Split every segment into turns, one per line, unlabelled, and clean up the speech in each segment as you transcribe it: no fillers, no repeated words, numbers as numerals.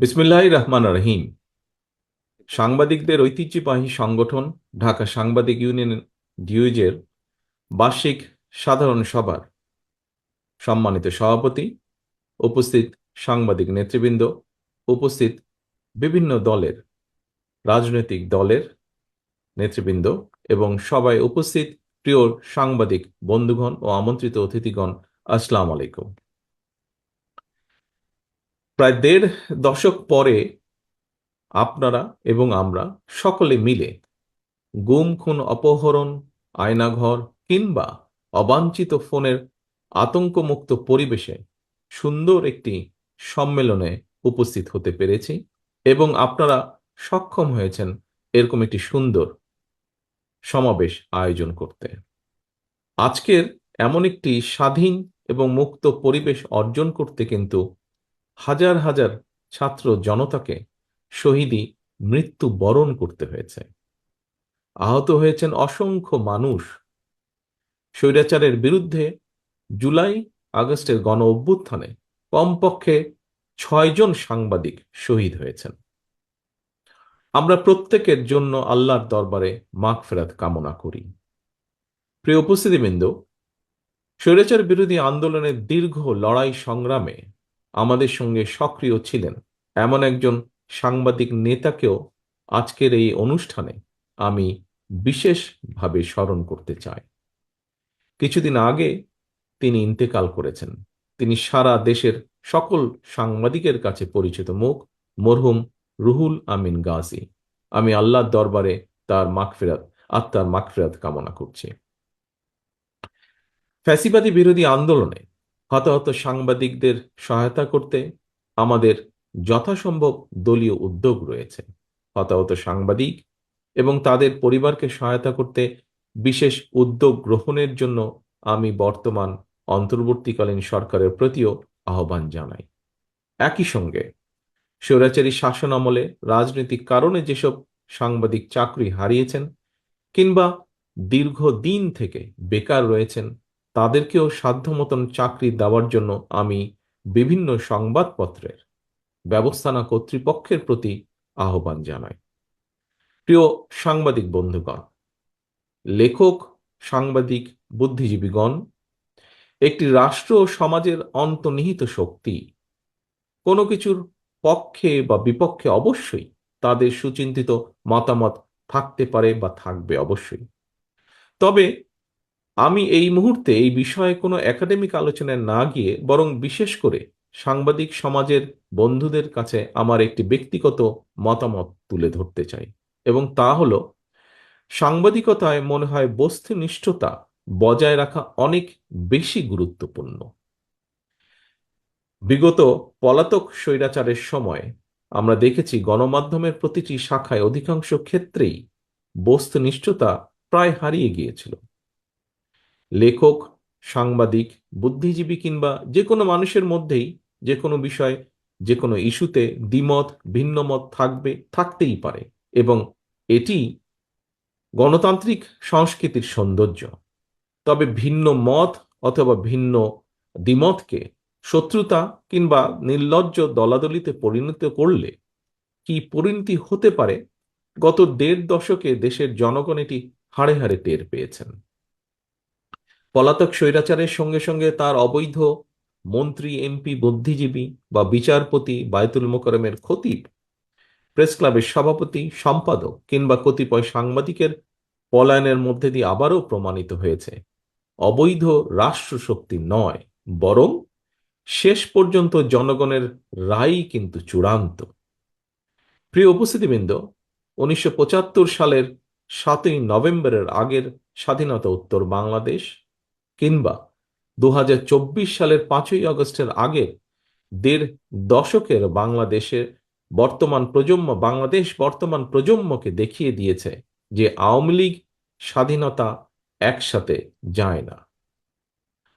বিসমিল্লাহির রহমানির রহিম। সাংবাদিকদের ঐতিহ্যবাহী সংগঠন ঢাকা সাংবাদিক ইউনিয়ন ডিউজের বার্ষিক সাধারণ সভার সম্মানিত সভাপতি, উপস্থিত সাংবাদিক নেতৃবৃন্দ, উপস্থিত বিভিন্ন রাজনৈতিক দলের নেতৃবৃন্দ এবং সবাই উপস্থিত প্রিয় সাংবাদিক বন্ধুগণ ও আমন্ত্রিত অতিথিগণ, আসসালামু আলাইকুম। প্রায় দেড় দশক পরে আপনারা এবং আমরা সকলে মিলে গুম খুন অপহরণ, আয়নাঘর কিংবা অবাঞ্ছিত ফোনের আতঙ্কমুক্ত পরিবেশে সুন্দর একটি সম্মেলনে উপস্থিত হতে পেরেছি এবং আপনারা সক্ষম হয়েছেন এরকম একটি সুন্দর সমাবেশ আয়োজন করতে। আজকের এমন একটি স্বাধীন এবং মুক্ত পরিবেশ অর্জন করতে কিন্তু হাজার হাজার ছাত্র জনতাকে শহীদি মৃত্যু বরণ করতে হয়েছে। আহত হয়েছেন অসংখ্য মানুষ। স্বৈরাচারের বিরুদ্ধে জুলাই আগস্টের গণ অভ্যুত্থানে কমপক্ষে 6 জন সাংবাদিক শহীদ হয়েছেন। আমরা প্রত্যেকের জন্য আল্লাহর দরবারে মাগফিরাত কামনা করি। প্রিয় উপস্থিতিবৃন্দ, স্বৈরাচার বিরোধী আন্দোলনের দীর্ঘ লড়াই সংগ্রামে আমাদের সঙ্গে সক্রিয় ছিলেন এমন একজন সাংবাদিক নেতাকেও আজকের এই অনুষ্ঠানে আমি বিশেষভাবে স্মরণ করতে চাই। কিছুদিন আগে তিনি ইন্তেকাল করেছেন। তিনি সারা দেশের সকল সাংবাদিকের কাছে পরিচিত মুখ, মরহুম রুহুল আমিন গাজী। আমি আল্লাহর দরবারে তার আত্মার মাগফিরাত কামনা করছি। ফ্যাসিবাদী বিরোধী আন্দোলনে হতাহত সাংবাদিকদের সহায়তা করতে আমাদের যথাসম্ভব দলীয় উদ্যোগ রয়েছে। হতাহত সাংবাদিক এবং তাদের পরিবারকে সহায়তা করতে বিশেষ উদ্যোগ গ্রহণের জন্য আমি বর্তমান অন্তর্বর্তীকালীন সরকারের প্রতিও আহ্বান জানাই। একই সঙ্গে স্বৈরাচারী শাসন আমলে রাজনৈতিক কারণে যেসব সাংবাদিক চাকরি হারিয়েছেন কিংবা দীর্ঘদিন থেকে বেকার রয়েছেন, তাদেরকেও সাধ্যমতন চাকরি দেওয়ার জন্য আমি বিভিন্ন সংবাদপত্রের ব্যবস্থাপনা কর্তৃপক্ষের প্রতি আহ্বান জানাই। প্রিয় সাংবাদিক বন্ধুগণ, লেখক, সাংবাদিক, বুদ্ধিজীবীগণ একটি রাষ্ট্র ও সমাজের অন্তর্নিহিত শক্তি। কোনো কিছুর পক্ষে বা বিপক্ষে অবশ্যই তাদের সুচিন্তিত মতামত থাকতে পারে বা থাকবে অবশ্যই। তবে আমি এই মুহূর্তে এই বিষয়ে কোনো একাডেমিক আলোচনায় না গিয়ে বরং বিশেষ করে সাংবাদিক সমাজের বন্ধুদের কাছে আমার একটি ব্যক্তিগত মতামত তুলে ধরতে চাই, এবং তা হলো, সাংবাদিকতায় মনে হয় বস্তুনিষ্ঠতা বজায় রাখা অনেক বেশি গুরুত্বপূর্ণ। বিগত পলাতক স্বৈরাচারের সময় আমরা দেখেছি গণমাধ্যমের প্রতিটি শাখায় অধিকাংশ ক্ষেত্রেই বস্তুনিষ্ঠতা প্রায় হারিয়ে গিয়েছিল। লেখক, সাংবাদিক, বুদ্ধিজীবী কিংবা যে কোনো মানুষের মধ্যেই যে কোনো বিষয়, যে কোনো ইস্যুতে দ্বিমত, ভিন্নমত থাকতেই পারে, এবং এটি গণতান্ত্রিক সংস্কৃতির সৌন্দর্য। তবে ভিন্ন মত অথবা ভিন্ন দ্বিমতকে শত্রুতা কিংবা নির্লজ্জ দলাদলিতে পরিণত করলে কি পরিণতি হতে পারে, গত দেড় দশকে দেশের জনগণ এটি হাড়ে হাড়ে টের পেয়েছেন। পলাতক স্বৈরাচারের সঙ্গে সঙ্গে তার অবৈধ মন্ত্রী, এমপি, বুদ্ধিজীবী বা বিচারপতি, বায়তুল মোকাররমের খতিব, প্রেস ক্লাবের সভাপতি, সম্পাদক কিংবা কতিপয় সাংবাদিকের পলায়নের মধ্যে দিয়ে আবারও প্রমাণিত হয়েছে অবৈধ রাষ্ট্রশক্তি নয়, বরং শেষ পর্যন্ত জনগণের রায় কিন্তু চূড়ান্ত। প্রিয় উপস্থিতিবৃন্দ, 1975 সালের 7ই নভেম্বরের আগের স্বাধীনতা উত্তর বাংলাদেশ কিংবা 2024 সালের 5ই আগস্টের আগের দেড় দশকের বাংলাদেশ বর্তমান প্রজন্মকে দেখিয়ে দিয়েছে যে আওয়ামী লীগ স্বাধীনতা একসাথে যায় না।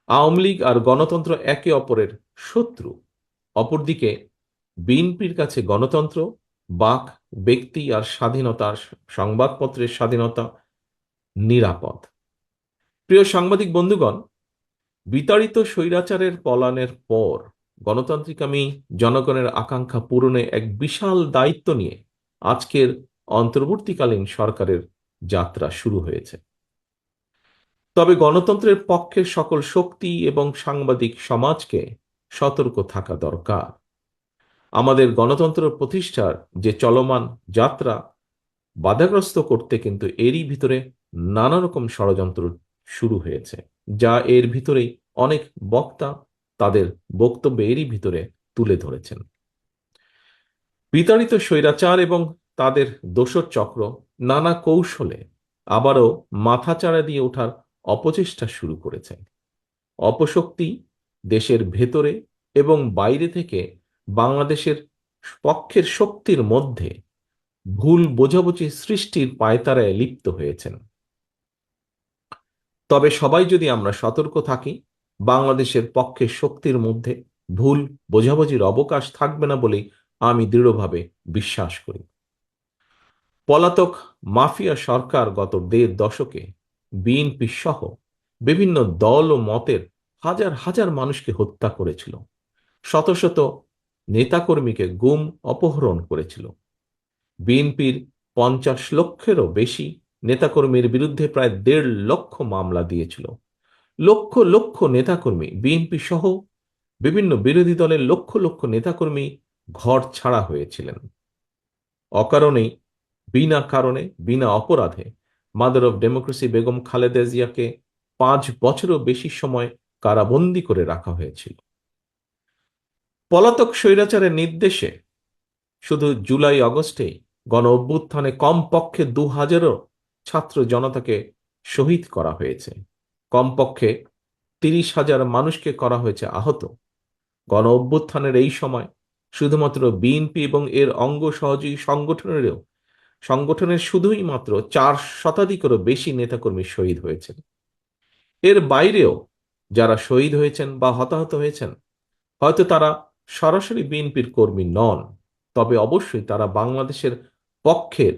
আওয়ামী লীগ আর গণতন্ত্র একে অপরের শত্রু। অপরদিকে বিএনপির কাছে গণতন্ত্র, বাক, ব্যক্তি আর স্বাধীনতার, সংবাদপত্রের স্বাধীনতা নিরাপদ। প্রিয় সাংবাদিক বন্ধুগণ, বিতাড়িত স্বৈরাচারের পলায়নের পর গণতান্ত্রিক জনগণের আকাঙ্ক্ষা পূরণে এক বিশাল দায়িত্ব নিয়ে আজকের অন্তর্বর্তীকালীন সরকারের যাত্রা শুরু হয়েছে। তবে গণতন্ত্রের পক্ষের সকল শক্তি এবং সাংবাদিক সমাজকে সতর্ক থাকা দরকার। আমাদের গণতন্ত্র প্রতিষ্ঠার যে চলমান যাত্রা বাধাগ্রস্ত করতে কিন্তু এরই ভিতরে নানা রকম ষড়যন্ত্র শুরু হয়েছে, যা এর ভিতরেই অনেক বক্তা তাদের বক্তব্য এরই ভিতরে তুলে ধরেছেন। বিতাড়িত স্বৈরাচার এবং তাদের দোসর চক্র নানা কৌশলে আবারও মাথাচাড়া দিয়ে ওঠার অপচেষ্টা শুরু করেছে। অপশক্তি দেশের ভেতরে এবং বাইরে থেকে বাংলাদেশের পক্ষের শক্তির মধ্যে ভুল বোঝাবুঝি সৃষ্টির পায়তারায় লিপ্ত হয়েছেন। তবে সবাই যদি আমরা সতর্ক থাকি, বাংলাদেশের পক্ষের শক্তির মধ্যে ভুল বোঝাবুঝির অবকাশ থাকবে না বলেই আমি দৃঢ়ভাবে বিশ্বাস করি। পলাতক মাফিয়া সরকার গত ১.৫ দশকে বিএনপি সহ বিভিন্ন দল ও মতের হাজার হাজার মানুষকে হত্যা করেছিল, শত শত নেতাকর্মীকে গুম অপহরণ করেছিল। বিএনপির ৫০ লক্ষেরও বেশি নেতাকর্মীর বিরুদ্ধে প্রায় ১.৫ লক্ষ মামলা দিয়েছিল। লক্ষ লক্ষ নেতাকর্মী, বিএনপি সহ বিভিন্ন বিরোধী দলের লক্ষ লক্ষ নেতাকর্মী ঘর ছাড়া হয়েছিলেন। অকারণেই, বিনা কারণে, বিনা অপরাধে mother of democracy Begum Khaleda জিয়াকে ৫ বছরও বেশি সময় কারাবন্দী করে রাখা হয়েছিল। পলাতক স্বৈরাচারের নির্দেশে শুধু জুলাই আগস্টেই গণ অভ্যুত্থানে কমপক্ষে ২,০০০ ছাত্র জনতাকে শহীদ করা হয়েছে, কমপক্ষে ৩০,০০০ মানুষকে করা হয়েছে আহত। গণ অভ্যুত্থানের এই সময় শুধুমাত্র বিএনপি এবং এর অঙ্গ সহযোগী সংগঠনের শুধুই মাত্র ৪ শতাধিকেরও বেশি নেতাকর্মী শহীদ হয়েছেন। এর বাইরেও যারা শহীদ হয়েছেন বা হতাহত হয়েছেন, হয়তো তারা সরাসরি বিএনপির কর্মী নন, তবে অবশ্যই তারা বাংলাদেশের পক্ষের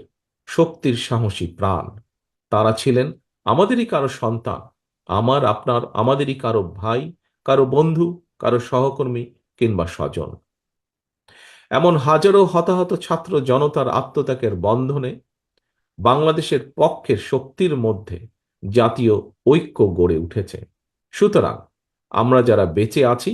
শক্তির সাহসী প্রাণ। তারা ছিলেন আমাদেরই কারো সন্তান, আমার, আপনার, আমাদেরই কারো ভাই, কারো বন্ধু, কারো সহকর্মী কিংবা স্বজন। এমন হাজারো হতাহত ছাত্র জনতার আত্মত্যাগের বন্ধনে বাংলাদেশের পক্ষের শক্তির মধ্যে জাতীয় ঐক্য গড়ে উঠেছে। সুতরাং আমরা যারা বেঁচে আছি,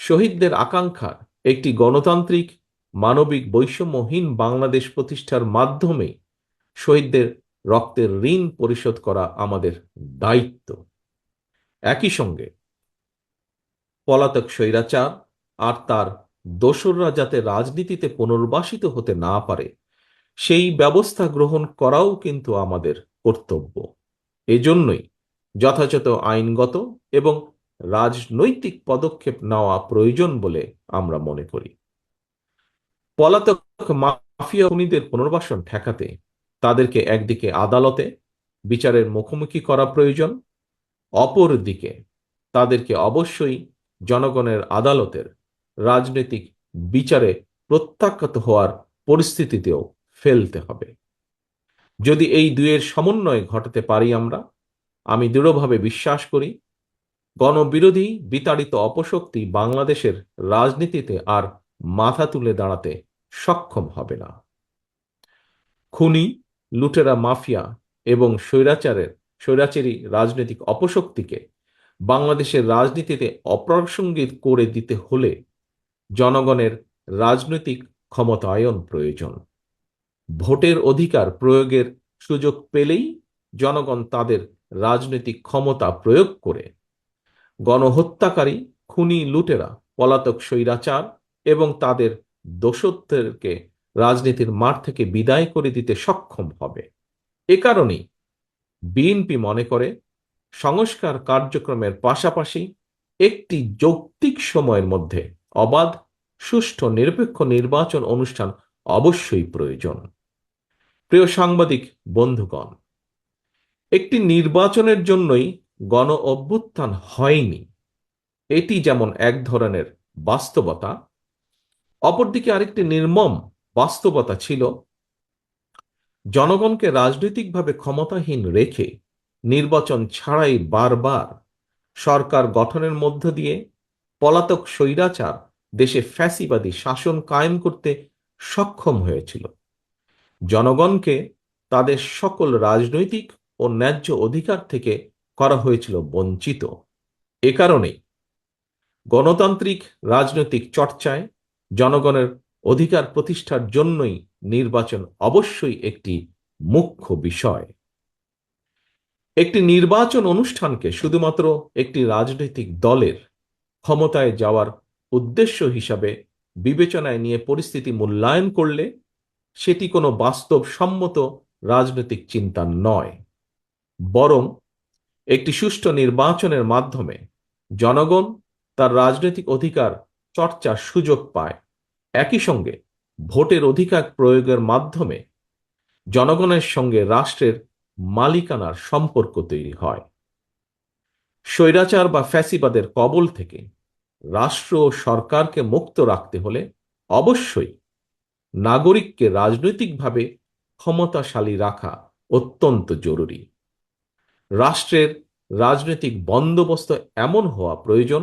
শহীদদের আকাঙ্ক্ষার একটি গণতান্ত্রিক, মানবিক, বৈষম্যহীন বাংলাদেশ প্রতিষ্ঠার মাধ্যমে শহীদদের রক্তের ঋণ পরিশোধ করা আমাদের দায়িত্ব। একই সঙ্গে পলাতক স্বৈরাচার আর তার দোসররা যাতে রাজনীতিতে পুনর্বাসিত হতে না পারে, সেই ব্যবস্থা গ্রহণ করাও কিন্তু আমাদের কর্তব্য। এজন্যই যথাযথ আইনগত এবং রাজনৈতিক পদক্ষেপ নেওয়া প্রয়োজন বলে আমরা মনে করি। পলাতক মাফিয়া খুনিদের পুনর্বাসন ঠেকাতে তাদেরকে একদিকে আদালতে বিচারের মুখোমুখি করা প্রয়োজন, অপরদিকে তাদেরকে অবশ্যই জনগণের আদালতের রাজনৈতিক বিচারে প্রত্যাখ্যাত হওয়ার পরিস্থিতিতেও ফেলতে হবে। যদি এই দুয়ের সমন্বয় ঘটাতে পারি আমরা, আমি দৃঢ়ভাবে বিশ্বাস করি গণবিরোধী বিতাড়িত অপশক্তি বাংলাদেশের রাজনীতিতে আর মাথা তুলে দাঁড়াতে সক্ষম হবে না। খুনি, লুটেরা মাফিয়া এবং স্বৈরাচারী রাজনৈতিক অপশক্তিকে বাংলাদেশের রাজনীতিতে অপ্রাসঙ্গিক করে দিতে হলে জনগণের রাজনৈতিক ক্ষমতায়ন প্রয়োজন। ভোটের অধিকার প্রয়োগের সুযোগ পেলেই জনগণ তাদের রাজনৈতিক ক্ষমতা প্রয়োগ করে গণহত্যাকারী, খুনি, লুটেরা, পলাতক স্বৈরাচার এবং তাদের দোসরদেরকে রাজনীতির মাঠ থেকে বিদায় করে দিতে সক্ষম হবে। এ কারণেই বিএনপি মনে করে সংস্কার কার্যক্রমের পাশাপাশি একটি যৌক্তিক সময়ের মধ্যে অবাধ, সুষ্ঠু, নিরপেক্ষ নির্বাচন অনুষ্ঠান অবশ্যই প্রয়োজন। প্রিয় সাংবাদিক বন্ধুগণ, একটি নির্বাচনের জন্যই গণ অভ্যুত্থান হয়নি, এটি যেমন এক ধরনের বাস্তবতা, অপরদিকে আরেকটি নির্মম বাস্তবতা ছিল জনগণকে রাজনৈতিকভাবে ক্ষমতাহীন রেখে নির্বাচন ছাড়াই বারবার সরকার গঠনের মধ্য দিয়ে পলাতক স্বৈরাচার দেশে ফ্যাসিবাদী শাসন কায়েম করতে সক্ষম হয়েছিল। জনগণকে তাদের সকল রাজনৈতিক ও ন্যায্য অধিকার থেকে করা হয়েছিল বঞ্চিত। এ কারণেই গণতান্ত্রিক রাজনৈতিক চর্চায় জনগণের অধিকার প্রতিষ্ঠার জন্যই নির্বাচন অবশ্যই একটি মুখ্য বিষয়। একটি নির্বাচন অনুষ্ঠানকে শুধুমাত্র একটি রাজনৈতিক দলের ক্ষমতায় যাওয়ার উদ্দেশ্য হিসাবে বিবেচনায় নিয়ে পরিস্থিতি মূল্যায়ন করলে সেটি কোনো বাস্তবসম্মত রাজনৈতিক চিন্তা নয়, বরং একটি সুষ্ঠু নির্বাচনের মাধ্যমে জনগণ তার রাজনৈতিক অধিকার চর্চার সুযোগ পায়। একই সঙ্গে ভোটের অধিকার প্রয়োগের মাধ্যমে জনগণের সঙ্গে রাষ্ট্রের মালিকানার সম্পর্ক তৈরি হয়। স্বৈরাচার বা ফ্যাসিবাদের কবল থেকে রাষ্ট্র ও সরকারকে মুক্ত রাখতে হলে অবশ্যই নাগরিককে রাজনৈতিকভাবে ক্ষমতাশালী রাখা অত্যন্ত জরুরি। রাষ্ট্রের রাজনৈতিক বন্দোবস্ত এমন হওয়া প্রয়োজন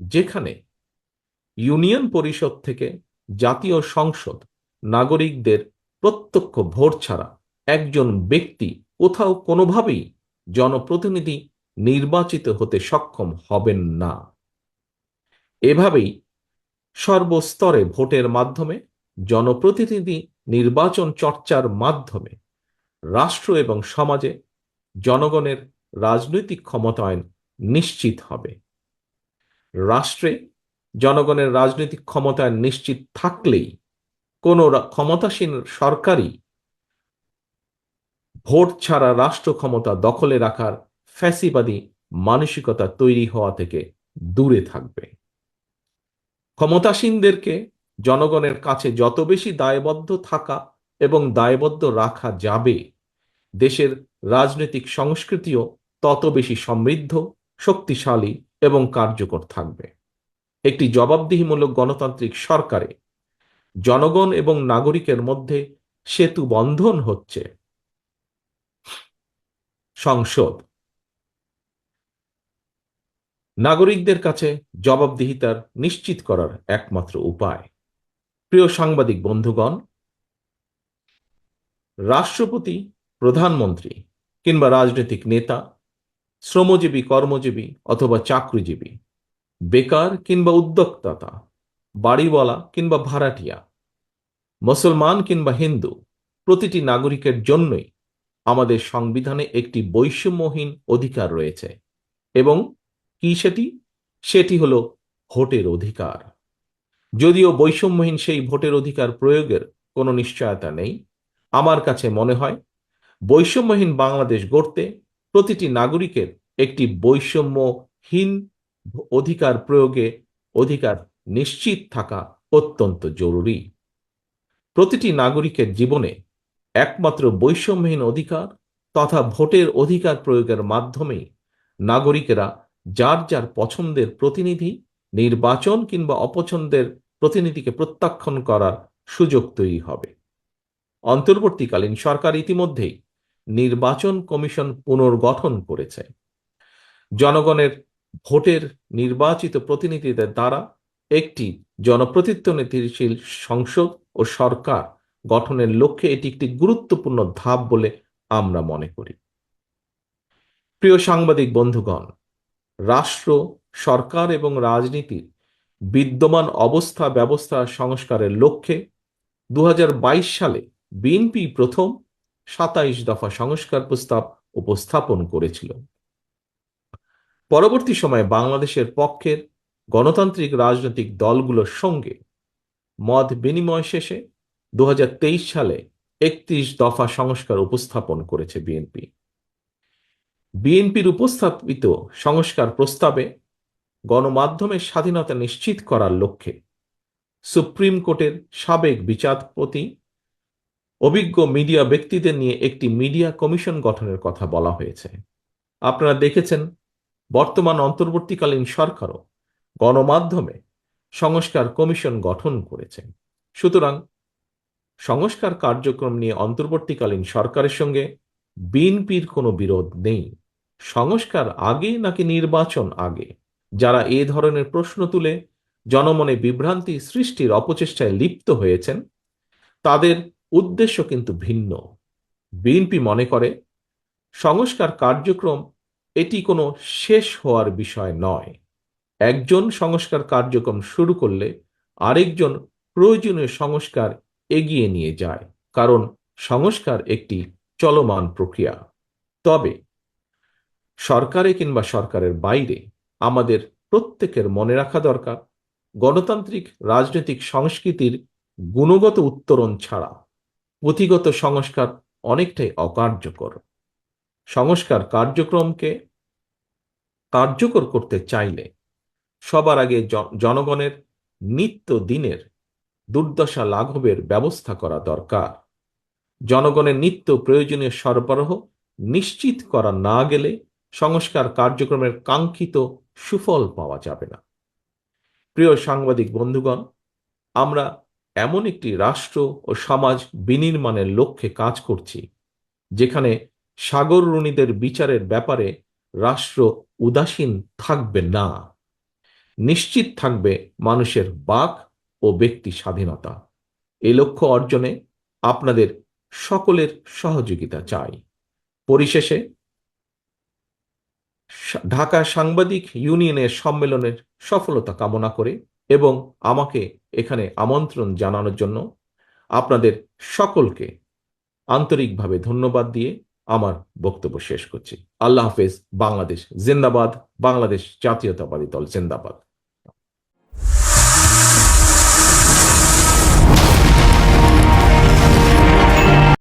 যেখানে ইউনিয়ন পরিষদ থেকে জাতীয় সংসদ নাগরিকদের প্রত্যক্ষ ভোট ছাড়া একজন ব্যক্তি কোথাও কোনোভাবেই জনপ্রতিনিধি নির্বাচিত হতে সক্ষম হবেন না। এভাবেই সর্বস্তরে ভোটের মাধ্যমে জনপ্রতিনিধি নির্বাচন চর্চার মাধ্যমে রাষ্ট্র এবং সমাজে জনগণের রাজনৈতিক ক্ষমতায়ন নিশ্চিত হবে। রাষ্ট্রে জনগণের রাজনৈতিক ক্ষমতায়ন নিশ্চিত থাকলেই কোনো ক্ষমতাসীন সরকারই ভোট ছাড়া রাষ্ট্র ক্ষমতা দখলে রাখার ফ্যাসিবাদী মানসিকতা তৈরি হওয়া থেকে দূরে থাকবে। ক্ষমতাসীনদেরকে জনগণের কাছে যত বেশি দায়বদ্ধ থাকা এবং দায়বদ্ধ রাখা যাবে, দেশের রাজনৈতিক সংস্কৃতিও তত বেশি সমৃদ্ধ, শক্তিশালী এবং কার্যকর থাকবে। একটি জবাবদিহিমূলক গণতান্ত্রিক সরকারে জনগণ এবং নাগরিকের মধ্যে সেতু বন্ধন হচ্ছে সংসদ। নাগরিকদের কাছে জবাবদিহিতার নিশ্চিত করার একমাত্র উপায়। প্রিয় সাংবাদিক বন্ধুগণ, রাষ্ট্রপতি, প্রধানমন্ত্রী কিংবা রাজনৈতিক নেতা, শ্রমজীবী, কর্মজীবী অথবা চাকরিজীবী, বেকার কিংবা উদ্যোক্তা, বাড়িওয়ালা কিংবা ভাড়াটিয়া, মুসলমান কিংবা হিন্দু, প্রতিটি নাগরিকের জন্যই আমাদের সংবিধানে একটি বৈষম্যহীন অধিকার রয়েছে। এবং কি সেটি? সেটি হলো ভোটের অধিকার। যদিও বৈষম্যহীন সেই ভোটের অধিকার প্রয়োগের কোনো নিশ্চয়তা নেই, আমার কাছে মনে হয় বৈষম্যহীন বাংলাদেশ গড়তে প্রতিটি নাগরিকের একটি বৈষম্যহীন অধিকার প্রয়োগে অধিকার নিশ্চিত থাকা অত্যন্ত জরুরি। প্রতিটি নাগরিকের জীবনে একমাত্র বৈষম্যহীন অধিকার তথা ভোটের অধিকার প্রয়োগের মাধ্যমেই নাগরিকেরা যার যার পছন্দের প্রতিনিধি নির্বাচন কিংবা অপছন্দের প্রতিনিধিকে প্রত্যাখ্যান করার সুযোগ তৈরি হবে। অন্তর্বর্তীকালীন সরকার ইতিমধ্যেই নির্বাচন কমিশন পুনর্গঠন করেছে। জনগণের ভোটের নির্বাচিত প্রতিনিধিদের দ্বারা একটি জনপ্রতিনিধিশীল সংসদ ও সরকার গঠনের লক্ষ্যে এটি একটি গুরুত্বপূর্ণ ধাপ বলে আমরা মনে করি। প্রিয় সাংবাদিক বন্ধুগণ, রাষ্ট্র, সরকার এবং রাজনীতির বিদ্যমান অবস্থা ব্যবস্থা সংস্কারের লক্ষ্যে 2022 সালে বিএনপি প্রথম 27 দফা সংস্কার প্রস্তাব উপস্থাপন করেছিল। পরবর্তী সময়ে বাংলাদেশের পক্ষের গণতান্ত্রিক রাজনৈতিক দলগুলোর সঙ্গে মত বিনিময় শেষে 2023 সালে 31 দফা সংস্কার উপস্থাপন করেছে বিএনপি। বিএনপির উপস্থাপিত সংস্কার প্রস্তাবে গণমাধ্যমের স্বাধীনতা নিশ্চিত করার লক্ষ্যে সুপ্রিম কোর্টের সাবেক বিচারপতি, অভিজ্ঞ মিডিয়া ব্যক্তিদের নিয়ে একটি মিডিয়া কমিশন গঠনের কথা বলা হয়েছে। আপনারা দেখেছেন বর্তমান অন্তর্বর্তীকালীন সরকারও গণমাধ্যমে সংস্কার কমিশন গঠন করেছে। সুতরাং সংস্কার কার্যক্রম নিয়ে অন্তর্বর্তীকালীন সরকারের সঙ্গে বিএনপির কোনো বিরোধ নেই। সংস্কার আগে নাকি নির্বাচন আগে, যারা এ ধরনের প্রশ্ন তুলে জনমনে বিভ্রান্তি সৃষ্টির অপচেষ্টায় লিপ্ত হয়েছেন, তাদের উদ্দেশ্য কিন্তু ভিন্ন। বিএনপি মনে করে সংস্কার কার্যক্রম এটি কোনো শেষ হওয়ার বিষয় নয়। একজন সংস্কার কার্যক্রম শুরু করলে আরেকজন প্রয়োজনীয় সংস্কার এগিয়ে নিয়ে যায়, কারণ সংস্কার একটি চলমান প্রক্রিয়া। তবে সরকারে কিংবা সরকারের বাইরে আমাদের প্রত্যেকের মনে রাখা দরকার, গণতান্ত্রিক রাজনৈতিক সংস্কৃতির গুণগত উত্তরণ ছাড়া পুঁথিগত সংস্কার অনেকটাই অকার্যকর। সংস্কার কার্যক্রমকে কার্যকর করতে চাইলে সবার আগে জনগণের নিত্য দিনের দুর্দশা লাঘবের ব্যবস্থা করা দরকার। জনগণের নিত্য প্রয়োজনীয় সরবরাহ নিশ্চিত করা না গেলে সংস্কার কার্যক্রমের কাঙ্ক্ষিত সুফল পাওয়া যাবে না। প্রিয় সাংবাদিক বন্ধুগণ, আমরা এমন একটি রাষ্ট্র ও সমাজ বিনির্মাণের লক্ষ্যে কাজ করছি যেখানে সাগররুণীদের বিচারের ব্যাপারে রাষ্ট্র উদাসীন থাকবে না। নিশ্চিত থাকবে মানুষের বাক ও ব্যক্তি স্বাধীনতা। এই লক্ষ্য অর্জনে আপনাদের সকলের সহযোগিতা চাই। পরিশেষে ঢাকা সাংবাদিক ইউনিয়নের সম্মেলনের সফলতা কামনা করে এবং আমাকে এখানে আমন্ত্রণ জানানোর জন্য আপনাদের সকলকে আন্তরিকভাবে ধন্যবাদ দিয়ে আমার বক্তব্য শেষ করছি। আল্লাহ হাফেজ। বাংলাদেশ জিন্দাবাদ। বাংলাদেশ জাতীয়তাবাদী দল জিন্দাবাদ।